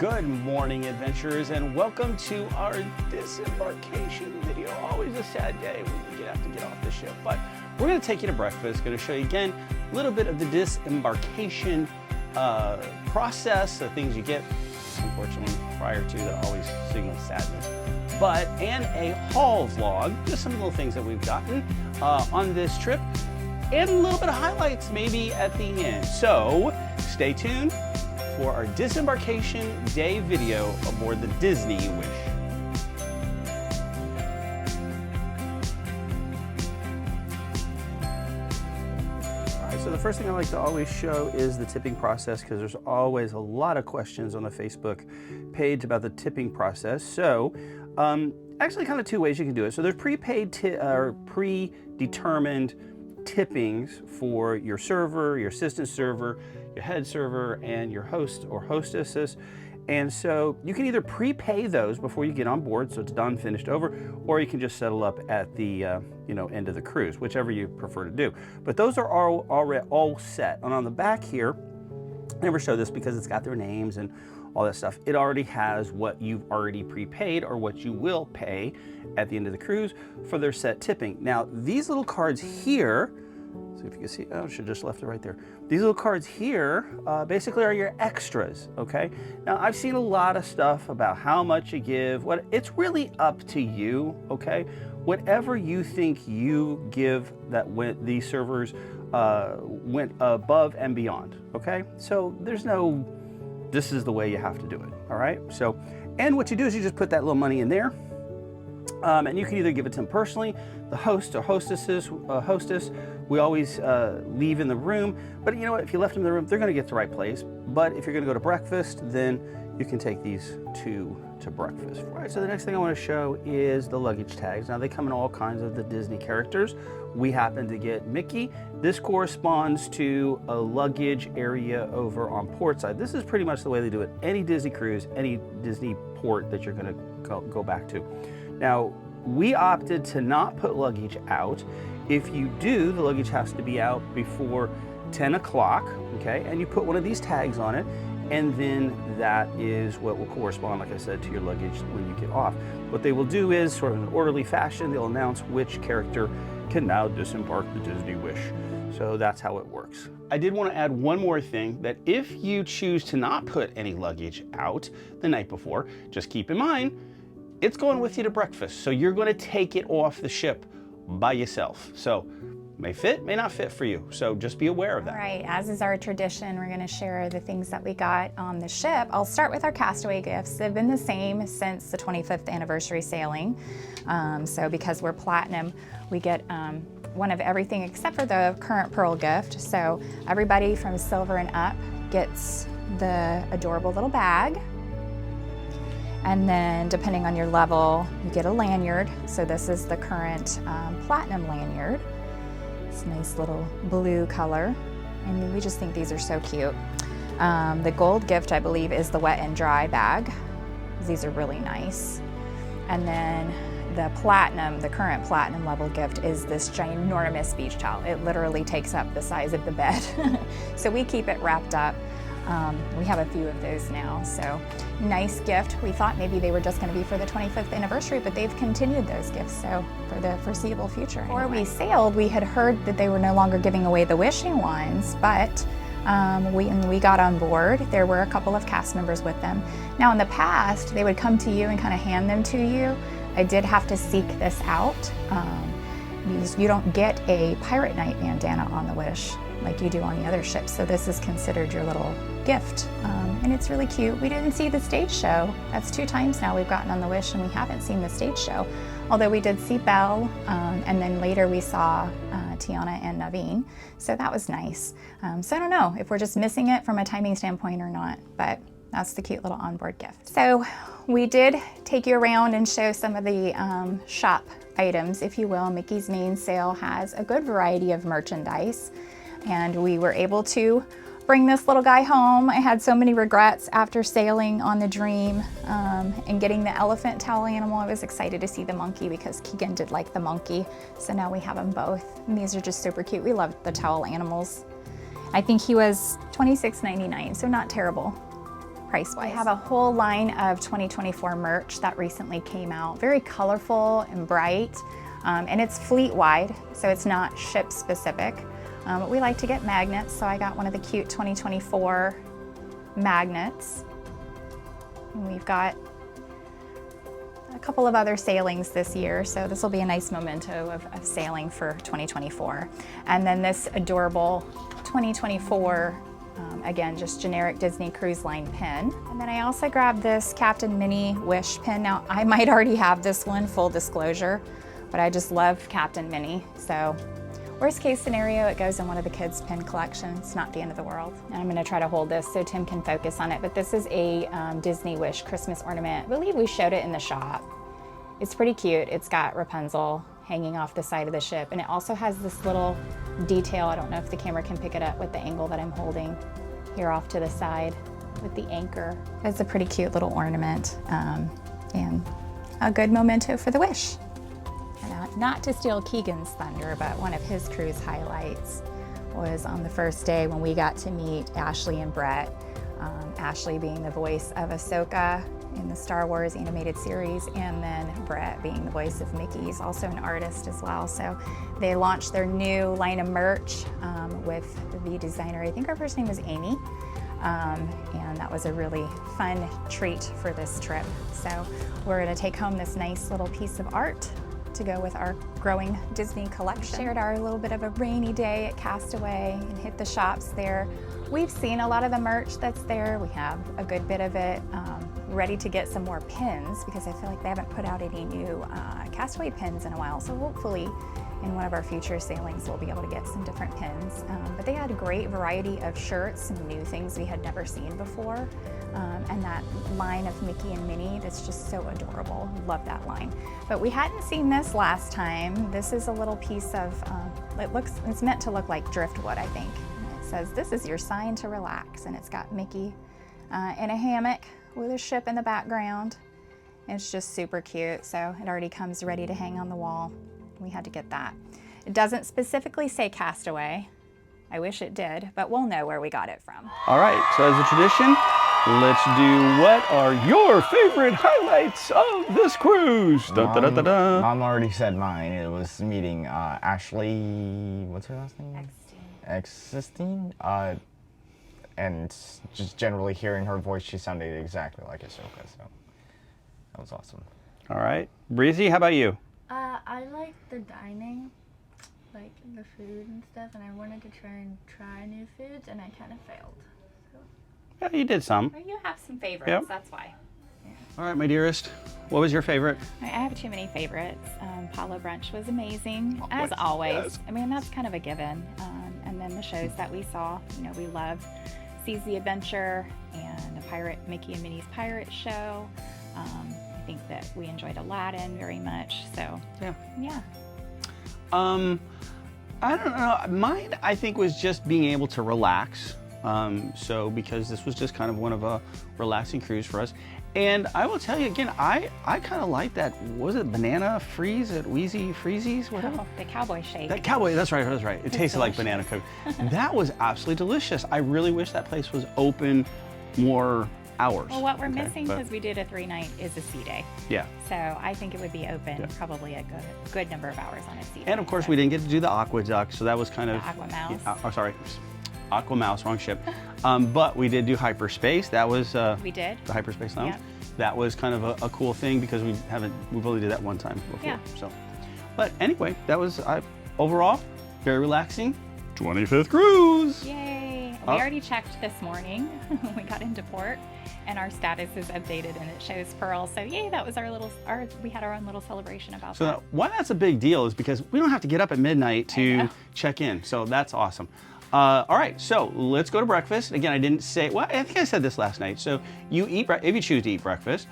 Good morning, adventurers, and welcome to our disembarkation video. Always a sad day when you have to get off the ship, but we're going to take you to breakfast. Going to show you again a little bit of the disembarkation process, the things you get, unfortunately, prior to that always signals sadness. And a haul vlog, just some little things that we've gotten on this trip, and a little bit of highlights maybe at the end. So stay tuned for our disembarkation day video aboard the Disney Wish. All right, so the first thing I like to always show is the tipping process, because there's always a lot of questions on the Facebook page about the tipping process. So actually kind of two ways you can do it. So there's prepaid or predetermined tippings for your server, your assistant server, your head server, and your host or hostesses. And so you can either prepay those before you get on board, so it's done, finished, over, or you can just settle up at the end of the cruise, whichever you prefer to do. But those are already all set. And on the back here, I never show this because it's got their names and all that stuff. It already has what you've already prepaid or what you will pay at the end of the cruise for their set tipping. Now, these little cards here, see if you can see, oh, I should have just left it right there. These little cards here basically are your extras, okay? Now, I've seen a lot of stuff about how much you give. It's really up to you, okay? Whatever you think you give that these servers went above and beyond, okay? So there's no, this is the way you have to do it, all right? So, and what you do is you just put that little money in there, and you can either give it to them personally, the host or hostess, we always leave in the room, but you know what, if you left them in the room, they're gonna get to the right place. But if you're gonna go to breakfast, then you can take these to breakfast. All right, so the next thing I wanna show is the luggage tags. Now they come in all kinds of the Disney characters. We happen to get Mickey. This corresponds to a luggage area over on port side. This is pretty much the way they do it. Any Disney cruise, any Disney port that you're gonna go back to. Now, we opted to not put luggage out. If you do, the luggage has to be out before 10 o'clock, okay? And you put one of these tags on it, and then that is what will correspond, like I said, to your luggage when you get off. What they will do is, sort of in an orderly fashion, they'll announce which character can now disembark the Disney Wish. So that's how it works. I did want to add one more thing, that if you choose to not put any luggage out the night before, just keep in mind, it's going with you to breakfast. So you're going to take it off the ship by yourself. So may fit, may not fit for you. So just be aware of that. All right, as is our tradition, we're going to share the things that we got on the ship. I'll start with our castaway gifts. They've been the same since the 25th anniversary sailing. So because we're platinum, we get one of everything except for the current pearl gift. So everybody from silver and up gets the adorable little bag. And then depending on your level, you get a lanyard. So this is the current platinum lanyard. It's a nice little blue color. And we just think these are so cute. The gold gift, I believe, is the wet and dry bag. These are really nice. And then the platinum, the current platinum level gift is this ginormous beach towel. It literally takes up the size of the bed. So we keep it wrapped up. We have a few of those now, so nice gift. We thought maybe they were just going to be for the 25th anniversary, but they've continued those gifts, so for the foreseeable future. Before we sailed, we had heard that they were no longer giving away the wishing wands, but when we got on board, there were a couple of cast members with them. Now in the past, they would come to you and kind of hand them to you. I did have to seek this out, because you don't get a Pirate Night bandana on the Wish like you do on the other ships. So this is considered your little gift. And it's really cute. We didn't see the stage show. That's 2 times now we've gotten on the Wish and we haven't seen the stage show. Although we did see Belle, and then later we saw Tiana and Naveen. So that was nice. So I don't know if we're just missing it from a timing standpoint or not, but that's the cute little onboard gift. So we did take you around and show some of the shop items, if you will. Mickey's Main Sale has a good variety of merchandise. And we were able to bring this little guy home. I had so many regrets after sailing on the Dream and getting the elephant towel animal. I was excited to see the monkey because Keegan did like the monkey. So now we have them both. And these are just super cute. We loved the towel animals. I think he was $26.99, so not terrible price-wise. We have a whole line of 2024 merch that recently came out. Very colorful and bright, and it's fleet-wide, so it's not ship-specific. But we like to get magnets, so I got one of the cute 2024 magnets. And we've got a couple of other sailings this year, so this will be a nice memento of sailing for 2024. And then this adorable 2024, again, just generic Disney Cruise Line pin. And then I also grabbed this Captain Minnie Wish pin. Now, I might already have this one, full disclosure, but I just love Captain Minnie. So worst case scenario, it goes in one of the kids' pin collections. Not the end of the world. And I'm gonna try to hold this so Tim can focus on it, but this is a Disney Wish Christmas ornament. I believe we showed it in the shop. It's pretty cute. It's got Rapunzel hanging off the side of the ship, and it also has this little detail. I don't know if the camera can pick it up with the angle that I'm holding here off to the side with the anchor. It's a pretty cute little ornament and a good memento for the Wish. And not to steal Keegan's thunder, but one of his cruise highlights was on the first day when we got to meet Ashley and Brett. Ashley being the voice of Ahsoka in the Star Wars animated series, and then Brett being the voice of Mickey. He's also an artist as well. So they launched their new line of merch with the designer. I think her first name was Amy. And that was a really fun treat for this trip. So we're gonna take home this nice little piece of art to go with our growing Disney collection. Shared our little bit of a rainy day at Castaway and hit the shops there. We've seen a lot of the merch that's there. We have a good bit of it ready to get some more pins because I feel like they haven't put out any new Castaway pins in a while. So hopefully in one of our future sailings, we'll be able to get some different pins. But they had a great variety of shirts, some new things we had never seen before. And that line of Mickey and Minnie, that's just so adorable. Love that line. But we hadn't seen this last time. This is a little piece of, it's meant to look like driftwood, I think. And it says, "This is your sign to relax." And it's got Mickey in a hammock with a ship in the background. It's just super cute. So it already comes ready to hang on the wall. We had to get that. It doesn't specifically say Castaway. I wish it did, but we'll know where we got it from. All right, so as a tradition, let's do what are your favorite highlights of this cruise? Mom already said mine. It was meeting Ashley, what's her last name? Existine. And just generally hearing her voice, she sounded exactly like Ahsoka, so that was awesome. All right, Breezy, how about you? I like the dining, like the food and stuff, and I wanted to try new foods, and I kind of failed. So. Yeah, you did some. Well, you have some favorites, Yep. That's why. Yeah. All right, my dearest, what was your favorite? I have too many favorites. Palo Brunch was amazing, Always. as always. Yes. I mean, that's kind of a given. And then the shows that we saw, we love Seize the Adventure and the Mickey and Minnie's Pirate Show. I think that we enjoyed Aladdin very much. So yeah. I don't know. Mine, I think, was just being able to relax. So because this was just kind of one of a relaxing cruise for us. And I will tell you again, I kind of like that, was it banana freeze at Wheezy Freezy's? Whatever. Oh, the cowboy shake. That cowboy, that's right. It tasted like banana coke. That was absolutely delicious. I really wish that place was open more hours. Well, what we're missing, because we did a 3-night, is a sea day. Yeah. So I think it would be open probably a good number of hours on a sea day. And of course, we didn't get to do the aqueduct, so that was kind of... Aqua Mouse. Oh, sorry. Aqua Mouse, wrong ship. But we did do hyperspace. That was... we did. The hyperspace lounge. Yep. That was kind of a cool thing because we've only did that one time before. Yeah. So, but anyway, that was overall very relaxing. 25th cruise. Yay! We already checked this morning when we got into port, and our status is updated and it shows Pearl. So yay, that was we had our own little celebration about that. So why that's a big deal is because we don't have to get up at midnight to check in. So that's awesome. All right, so let's go to breakfast. Again, I didn't say, well, I think I said this last night. So you eat, if you choose to eat breakfast,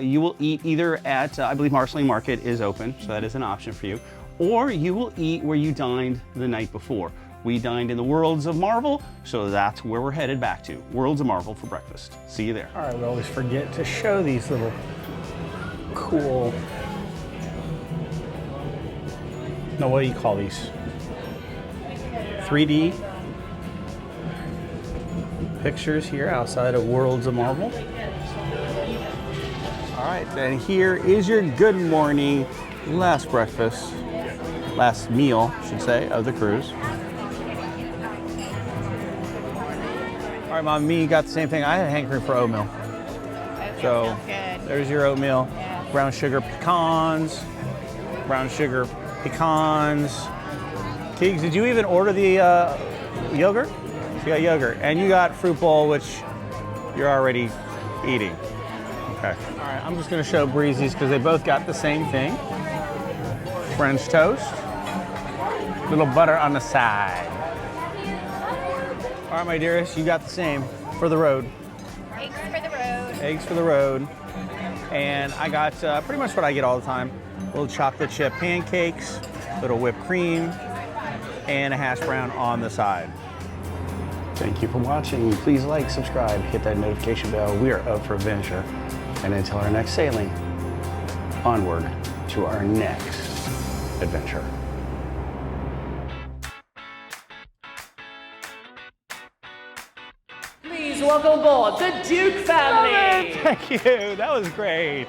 you will eat either at, I believe Marceline Market is open, so that is an option for you, or you will eat where you dined the night before. We dined in the Worlds of Marvel, so that's where we're headed back to. Worlds of Marvel for breakfast. See you there. All right, we always forget to show these little cool, no, what do you call these? 3D? pictures here outside of Worlds of Marvel. All right, and here is your good morning, last breakfast, last meal, I should say, of the cruise. All right, Mom, me got the same thing. I had a hankering for oatmeal. So there's your oatmeal. Yeah. Brown sugar pecans. Brown sugar pecans. Keegs, did you even order the yogurt? You got yogurt. And you got fruit bowl, which you're already eating. Okay. All right, I'm just going to show Breezy's because they both got the same thing. French toast. Little butter on the side. All right, my dearest, you got the same for the road. Eggs for the road. Eggs for the road. And I got pretty much what I get all the time. Little chocolate chip pancakes, little whipped cream, and a hash brown on the side. Thank you for watching. Please like, subscribe, hit that notification bell. We are up for adventure. And until our next sailing, onward to our next adventure. Please welcome aboard the Duke family. Thank you. That was great.